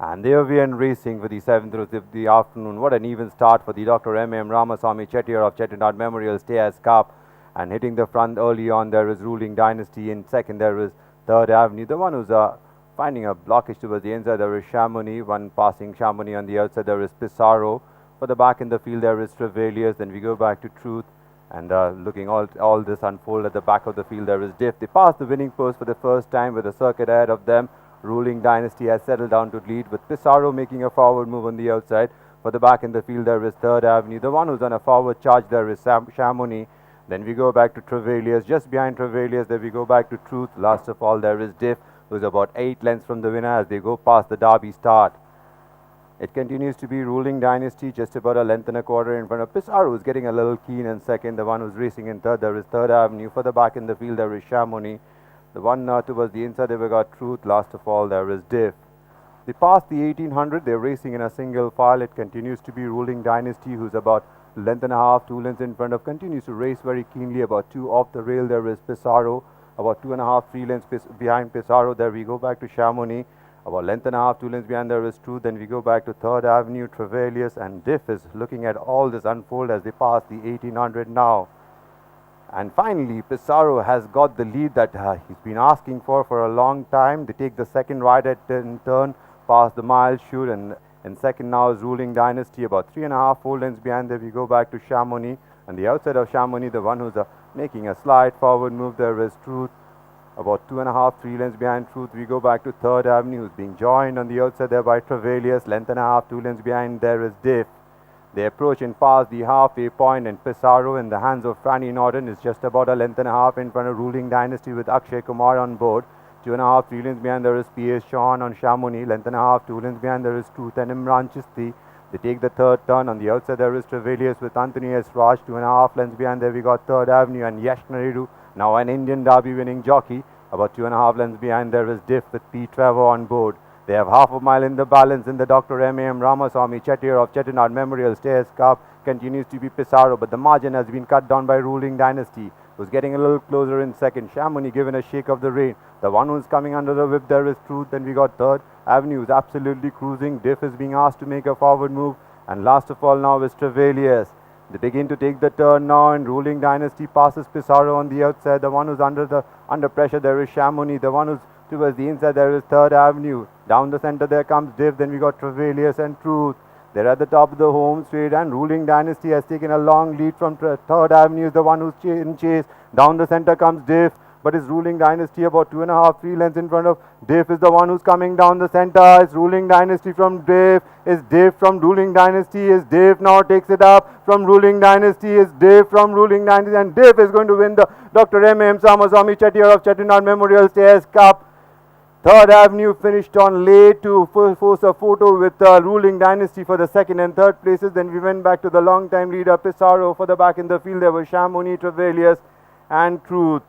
And there we end racing for the 7th race of the afternoon. What an even start for the Dr. M.M. Ramaswamy Chettiar of Chettinad Memorial Stairs Cup. And hitting the front early on, there is Ruling Dynasty. In second, there is 3rd Avenue. The one who's finding a blockage towards the inside, there is Chamonix. One passing Chamonix on the outside, there is Pissarro. For the back in the field, there is Trevelius. Then we go back to Truth. And looking all this unfold at the back of the field, there is Diff. They passed the winning post for the first time with a circuit ahead of them. Ruling Dynasty has settled down to lead, with Pissarro making a forward move on the outside. For the back in the field, there is 3rd Avenue. The one who's on a forward charge, there is Chamonix. Then we go back to Trevelius. Just behind Trevelius, then we go back to Truth. Last of all, there is Diff, who's about 8 lengths from the winner as they go past the Derby start. It continues to be Ruling Dynasty, just about a length and a quarter in front of Pissarro, who's getting a little keen in second. The one who's racing in third, there is 3rd Avenue. For the back in the field, there is Chamonix. The one towards the inside, they've got Truth. Last of all, there is Diff. They passed the 1800. They're racing in a single file. It continues to be Ruling Dynasty, who's about length and a half, 2 lengths in front of, continues to race very keenly. About 2 off the rail, there is Pissarro. About 2.5, 3 lengths behind Pissarro. There we go back to Chamonix. About length and a half, 2 lengths behind, there is Truth. Then we go back to 3rd Avenue, Trevelius, and Diff is looking at all this unfold as they pass the 1800 now. And finally, Pissarro has got the lead that he's been asking for a long time. They take the second right at turn, past the mile chute, and in second now is Ruling Dynasty, about 3.5, 4 lengths behind. There we go back to Chamonix. And the outside of Chamonix, the one who's making a slight forward move, there is Truth. About 2.5, 3 lengths behind Truth. We go back to 3rd Avenue, who's being joined on the outside there by Trevelius. Length and a half, 2 lengths behind, there is Diff. They approach and pass the halfway point, and Pissarro in the hands of Fanny Norton is just about a length and a half in front of Ruling Dynasty with Akshay Kumar on board. 2.5, 3 lengths behind, there is P.S. Sean on Chamonix. Length and a half, 2 lengths behind, there is Truth and Imran Chisti. They take the third turn. On the outside, there is Trevelius with Anthony S. Raj. 2.5 lengths behind, there we got 3rd Avenue and Yash Naidu, now an Indian Derby winning jockey. About 2.5 lengths behind, there is Diff with P. Trevor on board. They have half a mile in the balance in the Dr. M.M. Ramaswamy Chettiar of Chettinad Memorial Stairs Cup. Continues to be Pissarro, but the margin has been cut down by Ruling Dynasty, who's getting a little closer in second. Chamonix given a shake of the rein. The one who's coming under the whip, there is Truth. Then we got 3rd Avenue, is absolutely cruising. Diff is being asked to make a forward move. And last of all now is Trevelius. They begin to take the turn now, and Ruling Dynasty passes Pissarro on the outside. The one who's under pressure, there is Chamonix. The one who's towards the inside, there is 3rd Avenue. Down the center, there comes Diff. Then we got Trevelius and Truth. They're at the top of the home straight, and Ruling Dynasty has taken a long lead from 3rd Avenue, is the one who's in chase. Down the center comes Diff, but it's Ruling Dynasty about 2.5, 3 lengths in front of Diff is the one who's coming down the center. It's Ruling Dynasty from Diff. Is Diff from Ruling Dynasty. Is Diff now takes it up from Ruling Dynasty. Is Diff from Ruling Dynasty, and Diff is going to win the Dr. M.M. Ramaswamy Chettiar of Chettinad Memorial Stairs Cup. 3rd Avenue finished on late to force a photo with Ruling Dynasty for the 2nd and 3rd places. Then we went back to the long-time leader Pissarro. For the back in the field, there were Chamonix, Trevelius and Truth.